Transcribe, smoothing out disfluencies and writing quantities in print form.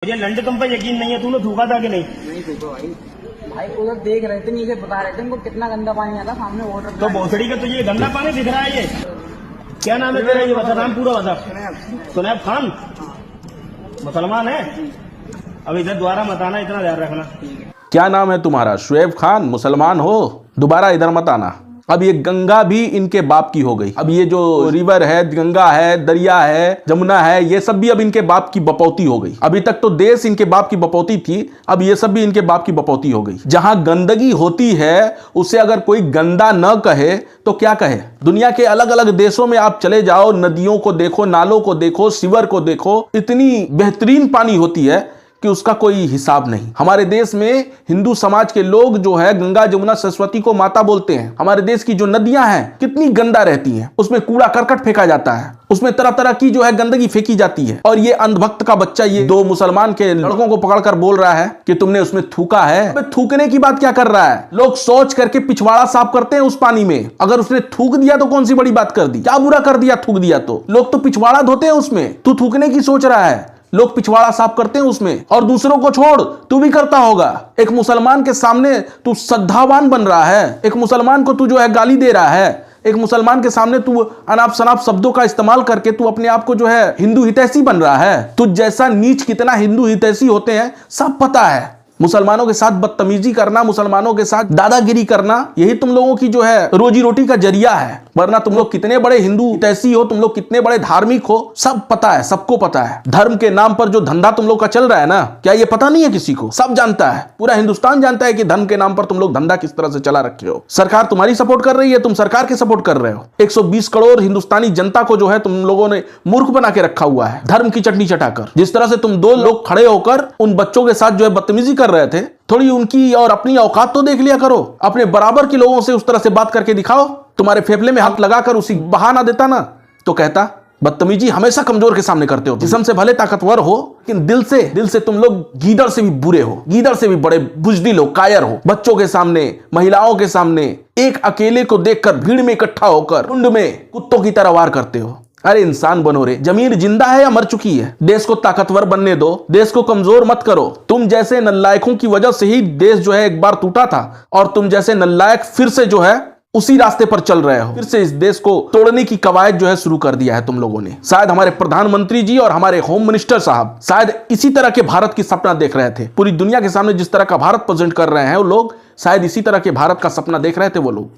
ये लंड तुम पर यकीन नहीं है, तूने थूका था कि नहीं? नहीं थूका भाई। भाई उधर देख रहे थे, नीचे बता रहे थे उनको कितना गंदा पानी आता सामने वाटर। तो भोसड़ी का तुझे गंदा पानी दिख रहा है ये? क्या नाम है तेरा? ये बता, नाम पूरा बता। सुनैब खान। मुसलमान है? अब इधर दोबारा मत आना, इतना ध्यान रखना। क्या नाम है तुम्हारा? शुएब खान। मुसलमान हो? दोबारा इधर मत आना। अब ये गंगा भी इनके बाप की हो गई। अब ये जो रिवर है, गंगा है, दरिया है, जमुना है, ये सब भी अब इनके बाप की बपौती हो गई। अभी तक तो देश इनके बाप की बपौती थी, अब ये सब भी इनके बाप की बपौती हो गई। जहां गंदगी होती है उसे अगर कोई गंदा न कहे तो क्या कहे? दुनिया के अलग अलग देशों में आप चले जाओ, नदियों को देखो, नालों को देखो, सीवर को देखो, इतनी बेहतरीन पानी होती है कि उसका कोई हिसाब नहीं। हमारे देश में हिंदू समाज के लोग जो है गंगा जमुना सरस्वती को माता बोलते हैं। हमारे देश की जो नदियां हैं कितनी गंदा रहती हैं, उसमें कूड़ा करकट फेंका जाता है, उसमें तरह तरह की जो है गंदगी फेंकी जाती है। और ये अंधभक्त का बच्चा ये दो मुसलमान के लड़कों को पकड़कर बोल रहा है कि तुमने उसमें थूका है। थूकने की बात क्या कर रहा है? लोग शौच करके पिछवाड़ा साफ करते हैं उस पानी में। अगर उसने थूक दिया तो कौन सी बड़ी बात कर दी? क्या बुरा कर दिया थूक दिया तो? लोग तो पिछवाड़ा धोते हैं उसमें, तू थूकने की सोच रहा है। लोग पिछवाड़ा साफ करते हैं उसमें, और दूसरों को छोड़ तू भी करता होगा। एक मुसलमान के सामने तू श्रद्धावान बन रहा है, एक मुसलमान को तू जो है गाली दे रहा है, एक मुसलमान के सामने तू अनाप शनाप शब्दों का इस्तेमाल करके तू अपने आप को जो है हिंदू हितैषी बन रहा है। तुझ जैसा नीच कितना हिंदू हितैषी होते हैं सब पता है। मुसलमानों के साथ बदतमीजी करना, मुसलमानों के साथ दादागिरी करना, यही तुम लोगों की जो है रोजी रोटी का जरिया है। वरना तुम लोग कितने बड़े हिंदू हितैषी हो, तुम लोग कितने बड़े धार्मिक हो, सब पता है, सबको पता है। धर्म के नाम पर जो धंधा तुम लोग का चल रहा है ना, क्या ये पता नहीं है किसी को? सब जानता है, पूरा हिंदुस्तान जानता है कि धर्म के नाम पर तुम लोग धंधा किस तरह से चला रखे हो। सरकार तुम्हारी सपोर्ट कर रही है, तुम सरकार के सपोर्ट कर रहे हो। 120 करोड़ हिंदुस्तानी जनता को जो है तुम लोगों ने मूर्ख बना के रखा हुआ है, धर्म की चटनी चटाकर। जिस तरह से तुम दो लोग खड़े होकर उन बच्चों के साथ जो है बदतमीजी कर रहे थे, थोड़ी उनकी और अपनी औकात तो देख लिया करो। अपने बराबर के लोगों से उस तरह से बात करके दिखाओ। तुम्हारे फेफड़े में हाथ लगाकर उसी बहाना देता ना तो कहता। बदतमीजी हमेशा कमजोर के सामने करते हो। जिस्म से भले ताकतवर हो, लेकिन दिल से तुम लोग गीदड़ से भी बुरे हो, गीदड़ से भी बड़े बुजदिल हो, कायर हो। बच्चों के सामने, महिलाओं के सामने, एक अकेले को देखकर भीड़ में इकट्ठा होकर कुंड में कुत्तों की तरह वार करते हो। अरे इंसान बनो रे। जमीन जिंदा है या मर चुकी है? देश को ताकतवर बनने दो, देश को कमजोर मत करो। तुम जैसे नल्लायकों की वजह से ही देश जो है एक बार टूटा था, और तुम जैसे नल्लायक फिर से जो है उसी रास्ते पर चल रहे हो। फिर से इस देश को तोड़ने की कवायद जो है शुरू कर दिया है तुम लोगों ने। शायद हमारे प्रधानमंत्री जी और हमारे होम मिनिस्टर साहब शायद इसी तरह के भारत की सपना देख रहे थे। पूरी दुनिया के सामने जिस तरह का भारत प्रेजेंट कर रहे हैं वो लोग, शायद इसी तरह के भारत का सपना देख रहे थे वो लोग।